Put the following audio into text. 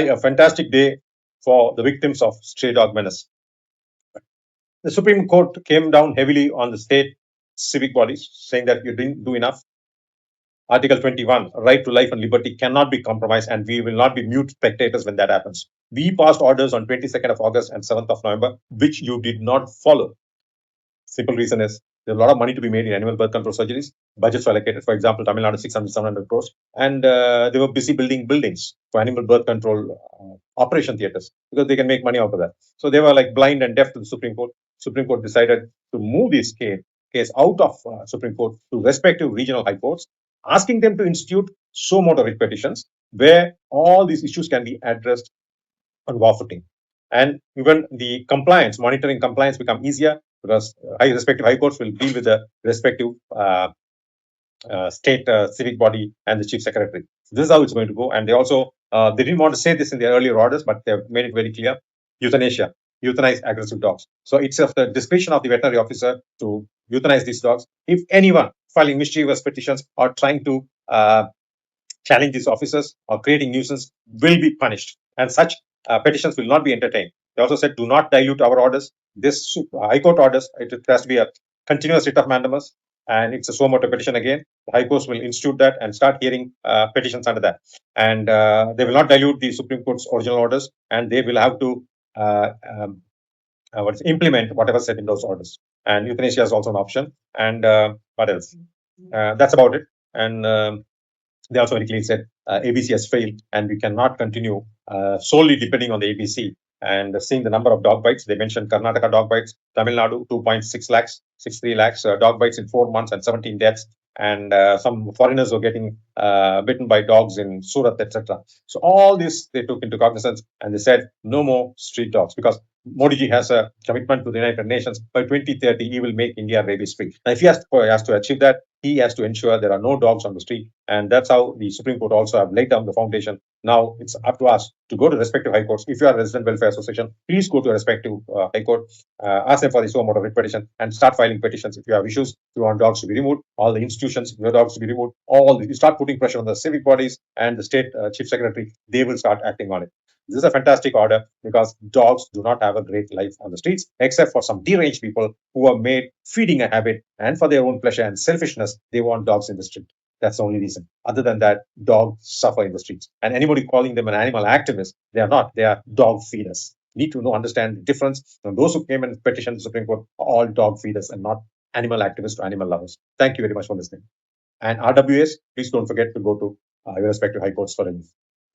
a fantastic day for the victims of stray dog menace. The Supreme Court came down heavily on the state civic bodies, saying that you didn't do enough. Article 21, right to life and liberty cannot be compromised, and we will not be mute spectators when that happens. We passed orders on 22nd of August and 7th of November, which you did not follow. Simple reason is there's a lot of money to be made in animal birth control surgeries. Budgets were allocated. For example, Tamil Nadu 600, 700 crores. And they were busy building buildings for animal birth control operation theaters because they can make money out of that. So they were like blind and deaf to the Supreme Court. Supreme Court decided to move this case out of Supreme Court to respective regional high courts, asking them to institute suo motu writ petitions where all these issues can be addressed on war footing. And even the compliance, monitoring compliance become easier because respective high courts will deal with the respective state civic body and the chief secretary. This is how it's going to go. And they also, they didn't want to say this in their earlier orders, but they've made it very clear. Euthanasia, euthanize aggressive dogs. So it's of the discretion of the veterinary officer to euthanize these dogs. If anyone filing mischievous petitions or trying to challenge these officers or creating nuisance will be punished. And such petitions will not be entertained. They also said, do not dilute our orders. This High Court orders, it has to be a continuous writ of mandamus, and it's a suo motu petition again. The High Courts will institute that and start hearing petitions under that. And they will not dilute the Supreme Court's original orders, and they will have to implement whatever said in those orders. And euthanasia is also an option. And what else? That's about it. And they also very clearly said ABC has failed and we cannot continue solely depending on the ABC. And seeing the number of dog bites, they mentioned Karnataka dog bites, Tamil Nadu 2.6 lakhs, 63 lakhs dog bites in 4 months and 17 deaths. And some foreigners were getting bitten by dogs in Surat, etc. So all this they took into cognizance and they said no more street dogs because Modi ji has a commitment to the United Nations. By 2030, he will make India rabies free. Now, if he has to achieve that, he has to ensure there are no dogs on the street. And that's how the Supreme Court also have laid down the foundation. Now it's up to us to go to respective high courts. If you are a resident welfare association, please go to a respective high court, ask them for the suo motu writ petition, and start filing petitions. If you have issues, you want dogs to be removed, all the institutions, your dogs to be removed, you start putting pressure on the civic bodies and the state chief secretary, they will start acting on it. This is a fantastic order because dogs do not have a great life on the streets, except for some deranged people who have made feeding a habit, and for their own pleasure and selfishness, they want dogs in the street. That's the only reason. Other than that, dogs suffer in the streets. And anybody calling them an animal activist, they are not. They are dog feeders. Need to understand the difference. And those who came and petitioned the Supreme Court are all dog feeders and not animal activists or animal lovers. Thank you very much for listening. And RWS, please don't forget to go to your respective high courts for any